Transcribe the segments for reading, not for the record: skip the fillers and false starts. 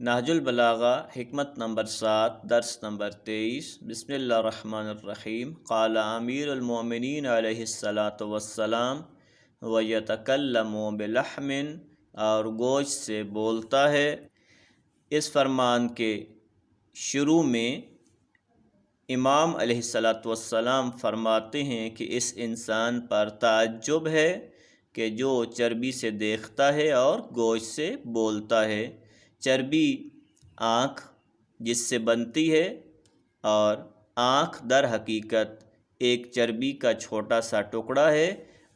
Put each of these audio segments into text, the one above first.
نہج البلاغہ حکمت نمبر 7 درس نمبر 23 بسم اللہ الرحمن الرحیم قال امیر المؤمنین علیہ الصلاۃ والسلام وَيَتَكَلَّمُ بِلَحْمٍ اور گوشت سے بولتا ہے۔ اس فرمان کے شروع میں امام علیہ الصلاۃ والسلام فرماتے ہیں کہ اس انسان پر تعجب ہے کہ جو چربی سے دیکھتا ہے اور گوشت سے بولتا ہے۔ چربی آنکھ جس سے بنتی ہے، اور آنکھ در حقیقت ایک چربی کا چھوٹا سا ٹکڑا ہے،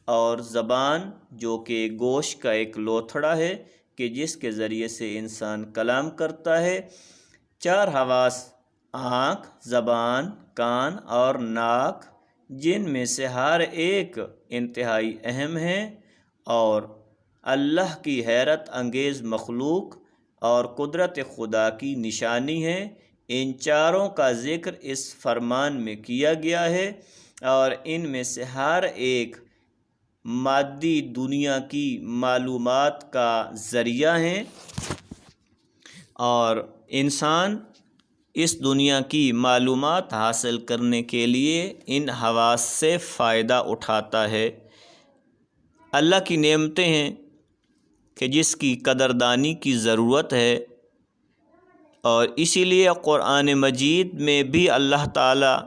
اور زبان جو کہ گوشت کا ایک لوتھڑا ہے کہ جس کے ذریعے سے انسان کلام کرتا ہے۔ چار حواس آنکھ، زبان، کان اور ناک، جن میں سے ہر ایک انتہائی اہم ہے اور اللہ کی حیرت انگیز مخلوق اور قدرت خدا کی نشانی ہے، ان چاروں کا ذکر اس فرمان میں کیا گیا ہے، اور ان میں سے ہر ایک مادی دنیا کی معلومات کا ذریعہ ہیں، اور انسان اس دنیا کی معلومات حاصل کرنے کے لیے ان حواس سے فائدہ اٹھاتا ہے۔ اللہ کی نعمتیں ہیں کہ جس کی قدردانی کی ضرورت ہے، اور اسی لیے قرآن مجید میں بھی اللہ تعالیٰ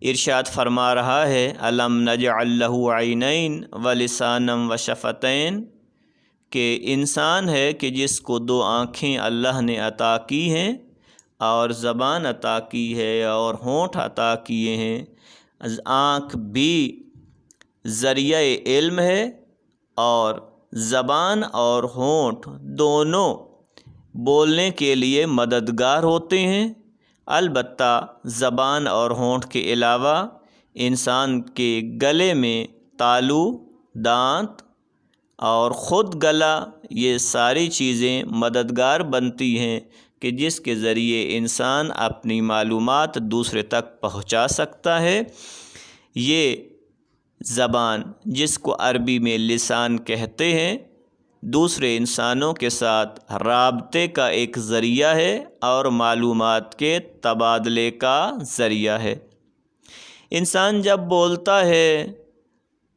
ارشاد فرما رہا ہے الم نجعل لہ عینین ولسانا وشفتین، کہ انسان ہے کہ جس کو دو آنکھیں اللہ نے عطا کی ہیں، اور زبان عطا کی ہے، اور ہونٹ عطا کیے ہیں۔ آنکھ بھی ذریعہ علم ہے، اور زبان اور ہونٹ دونوں بولنے کے لیے مددگار ہوتے ہیں۔ البتہ زبان اور ہونٹ کے علاوہ انسان کے گلے میں تالو، دانت اور خود گلا، یہ ساری چیزیں مددگار بنتی ہیں کہ جس کے ذریعے انسان اپنی معلومات دوسرے تک پہنچا سکتا ہے۔ یہ زبان، جس کو عربی میں لسان کہتے ہیں، دوسرے انسانوں کے ساتھ رابطے کا ایک ذریعہ ہے اور معلومات کے تبادلے کا ذریعہ ہے۔ انسان جب بولتا ہے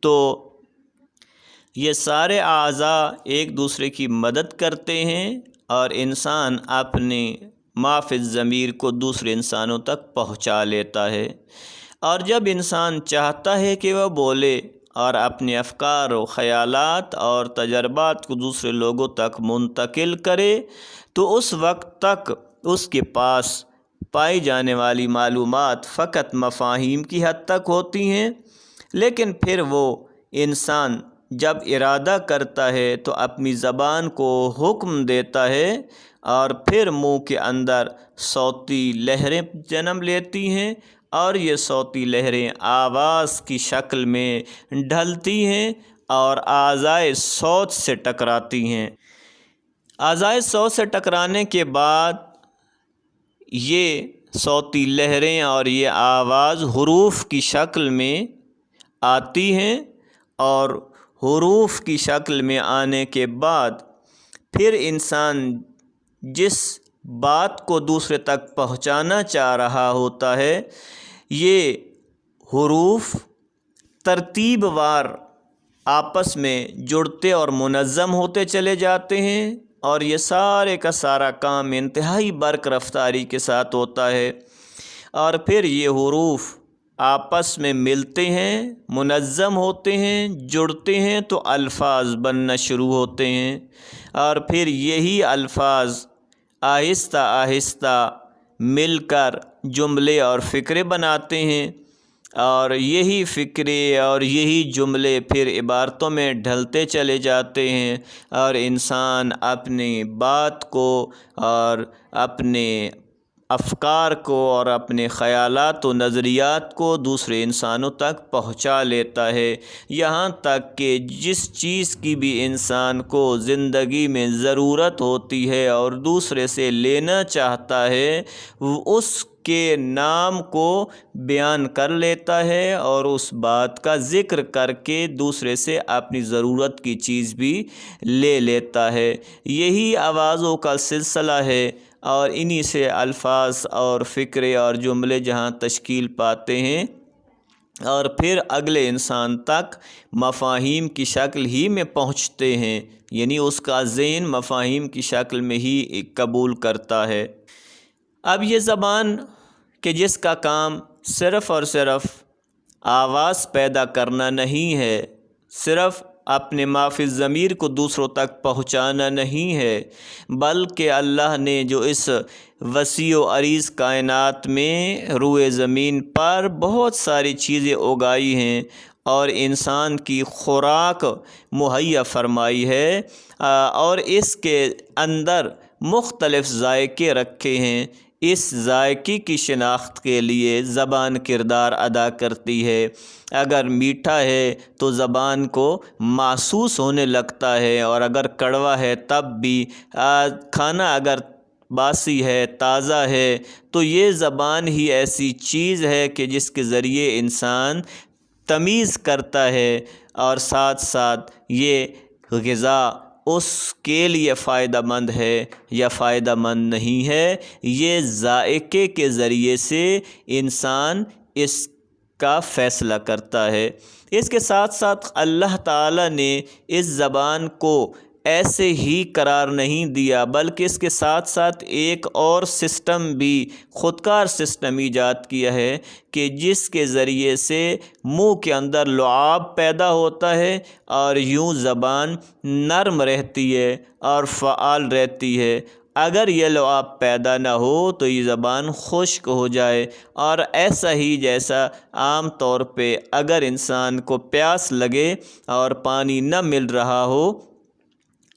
تو یہ سارے اعضاء ایک دوسرے کی مدد کرتے ہیں، اور انسان اپنے ما فی الضمیر کو دوسرے انسانوں تک پہنچا لیتا ہے۔ اور جب انسان چاہتا ہے کہ وہ بولے اور اپنے افکار و خیالات اور تجربات کو دوسرے لوگوں تک منتقل کرے، تو اس وقت تک اس کے پاس پائی جانے والی معلومات فقط مفاہیم کی حد تک ہوتی ہیں، لیکن پھر وہ انسان جب ارادہ کرتا ہے تو اپنی زبان کو حکم دیتا ہے، اور پھر منہ کے اندر صوتی لہریں جنم لیتی ہیں، اور یہ صوتی لہریں آواز کی شکل میں ڈھلتی ہیں اور اعضائے صوت سے ٹکراتی ہیں۔ اعضائے صوت سے ٹکرانے کے بعد یہ صوتی لہریں اور یہ آواز حروف کی شکل میں آتی ہیں، اور حروف کی شکل میں آنے کے بعد پھر انسان جس بات کو دوسرے تک پہنچانا چاہ رہا ہوتا ہے، یہ حروف ترتیب وار آپس میں جڑتے اور منظم ہوتے چلے جاتے ہیں، اور یہ سارے کا سارا کام انتہائی برق رفتاری کے ساتھ ہوتا ہے، اور پھر یہ حروف آپس میں ملتے ہیں، منظم ہوتے ہیں، جڑتے ہیں تو الفاظ بننا شروع ہوتے ہیں، اور پھر یہی الفاظ آہستہ آہستہ مل کر جملے اور فقرے بناتے ہیں، اور یہی فقرے اور یہی جملے پھر عبارتوں میں ڈھلتے چلے جاتے ہیں، اور انسان اپنی بات کو اور اپنے افکار کو اور اپنے خیالات و نظریات کو دوسرے انسانوں تک پہنچا لیتا ہے، یہاں تک کہ جس چیز کی بھی انسان کو زندگی میں ضرورت ہوتی ہے اور دوسرے سے لینا چاہتا ہے، اس کے نام کو بیان کر لیتا ہے اور اس بات کا ذکر کر کے دوسرے سے اپنی ضرورت کی چیز بھی لے لیتا ہے۔ یہی آوازوں کا سلسلہ ہے اور انہی سے الفاظ اور فکرے اور جملے جہاں تشکیل پاتے ہیں اور پھر اگلے انسان تک مفاہیم کی شکل ہی میں پہنچتے ہیں، یعنی اس کا ذہن مفاہیم کی شکل میں ہی قبول کرتا ہے۔ اب یہ زبان کہ جس کا کام صرف اور صرف آواز پیدا کرنا نہیں ہے، صرف اپنے ما فی الضمیر کو دوسروں تک پہنچانا نہیں ہے، بلکہ اللہ نے جو اس وسیع و عریض کائنات میں روئے زمین پر بہت ساری چیزیں اگائی ہیں اور انسان کی خوراک مہیا فرمائی ہے اور اس کے اندر مختلف ذائقے رکھے ہیں، اس ذائقے کی شناخت کے لیے زبان کردار ادا کرتی ہے۔ اگر میٹھا ہے تو زبان کو محسوس ہونے لگتا ہے، اور اگر کڑوا ہے تب بھی۔ کھانا اگر باسی ہے، تازہ ہے، تو یہ زبان ہی ایسی چیز ہے کہ جس کے ذریعے انسان تمیز کرتا ہے اور ساتھ ساتھ یہ غذا اس کے لیے فائدہ مند ہے یا فائدہ مند نہیں ہے، یہ ذائقے کے ذریعے سے انسان اس کا فیصلہ کرتا ہے۔ اس کے ساتھ ساتھ اللہ تعالیٰ نے اس زبان کو ایسے ہی قرار نہیں دیا، بلکہ اس کے ساتھ ساتھ ایک اور سسٹم بھی، خودکار سسٹم ایجاد کیا ہے کہ جس کے ذریعے سے منہ کے اندر لعاب پیدا ہوتا ہے اور یوں زبان نرم رہتی ہے اور فعال رہتی ہے۔ اگر یہ لعاب پیدا نہ ہو تو یہ زبان خشک ہو جائے، اور ایسا ہی جیسا عام طور پہ اگر انسان کو پیاس لگے اور پانی نہ مل رہا ہو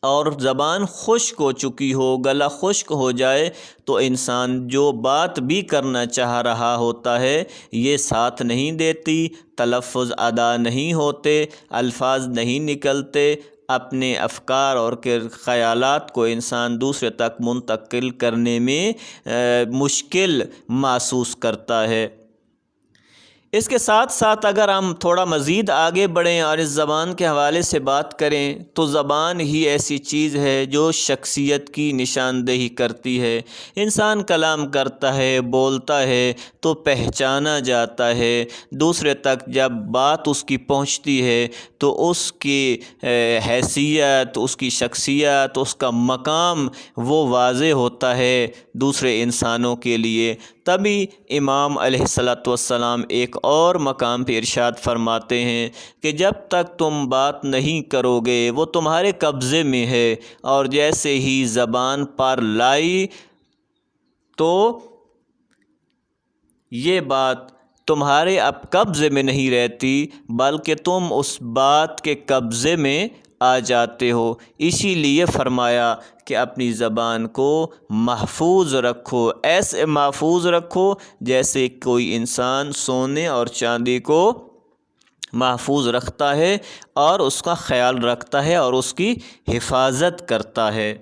اور زبان خشک ہو چکی ہو، گلا خشک ہو جائے، تو انسان جو بات بھی کرنا چاہ رہا ہوتا ہے یہ ساتھ نہیں دیتی، تلفظ ادا نہیں ہوتے، الفاظ نہیں نکلتے، اپنے افکار اور خیالات کو انسان دوسرے تک منتقل کرنے میں مشکل محسوس کرتا ہے۔ اس کے ساتھ ساتھ اگر ہم تھوڑا مزید آگے بڑھیں اور اس زبان کے حوالے سے بات کریں تو زبان ہی ایسی چیز ہے جو شخصیت کی نشاندہی کرتی ہے۔ انسان کلام کرتا ہے، بولتا ہے تو پہچانا جاتا ہے، دوسرے تک جب بات اس کی پہنچتی ہے تو اس کی حیثیت، اس کی شخصیت، اس کا مقام وہ واضح ہوتا ہے دوسرے انسانوں کے لیے۔ تبھی امام علیہ الصلاۃ والسلام ایک اور مقام پہ ارشاد فرماتے ہیں کہ جب تک تم بات نہیں کرو گے وہ تمہارے قبضے میں ہے، اور جیسے ہی زبان پر لائی تو یہ بات تمہارے اب قبضے میں نہیں رہتی بلکہ تم اس بات کے قبضے میں آ جاتے ہو۔ اسی لیے فرمایا کہ اپنی زبان کو محفوظ رکھو، ایسے محفوظ رکھو جیسے کوئی انسان سونے اور چاندی کو محفوظ رکھتا ہے اور اس کا خیال رکھتا ہے اور اس کی حفاظت کرتا ہے۔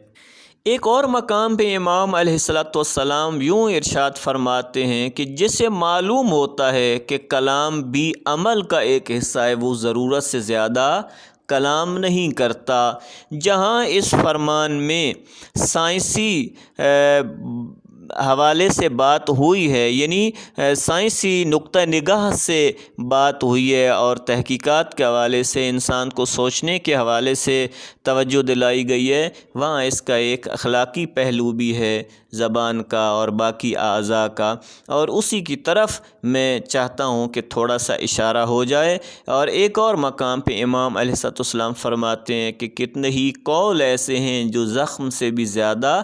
ایک اور مقام پہ امام علیہ الصلاۃ والسلام یوں ارشاد فرماتے ہیں کہ جسے معلوم ہوتا ہے کہ کلام بھی عمل کا ایک حصہ ہے وہ ضرورت سے زیادہ کلام نہیں کرتا۔ جہاں اس فرمان میں سائنسی حوالے سے بات ہوئی ہے، یعنی سائنسی نقطہ نگاہ سے بات ہوئی ہے اور تحقیقات کے حوالے سے انسان کو سوچنے کے حوالے سے توجہ دلائی گئی ہے، وہاں اس کا ایک اخلاقی پہلو بھی ہے زبان کا اور باقی اعضاء کا، اور اسی کی طرف میں چاہتا ہوں کہ تھوڑا سا اشارہ ہو جائے۔ اور ایک اور مقام پہ امام علیہ السلام فرماتے ہیں کہ کتنے ہی قول ایسے ہیں جو زخم سے بھی زیادہ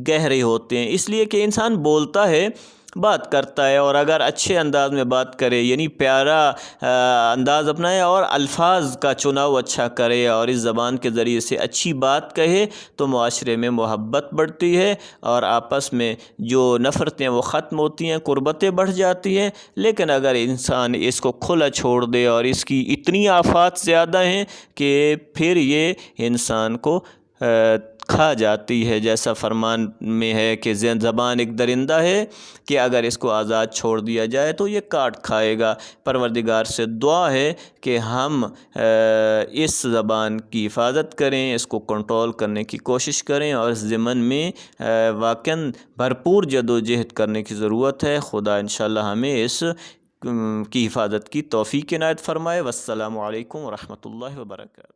گہرے ہوتے ہیں، اس لیے کہ انسان بولتا ہے، بات کرتا ہے، اور اگر اچھے انداز میں بات کرے، یعنی پیارا انداز اپنائے اور الفاظ کا چناؤ اچھا کرے اور اس زبان کے ذریعے سے اچھی بات کہے تو معاشرے میں محبت بڑھتی ہے اور آپس میں جو نفرتیں وہ ختم ہوتی ہیں، قربتیں بڑھ جاتی ہیں۔ لیکن اگر انسان اس کو کھلا چھوڑ دے اور اس کی اتنی آفات زیادہ ہیں کہ پھر یہ انسان کو کھا جاتی ہے، جیسا فرمان میں ہے کہ زبان ایک درندہ ہے کہ اگر اس کو آزاد چھوڑ دیا جائے تو یہ کاٹ کھائے گا۔ پروردگار سے دعا ہے کہ ہم اس زبان کی حفاظت کریں، اس کو کنٹرول کرنے کی کوشش کریں، اور اس ضمن میں واقعاً بھرپور جدوجہد کرنے کی ضرورت ہے۔ خدا انشاءاللہ ہمیں اس کی حفاظت کی توفیق عنایت فرمائے۔ والسلام علیکم ورحمۃ اللہ وبرکاتہ۔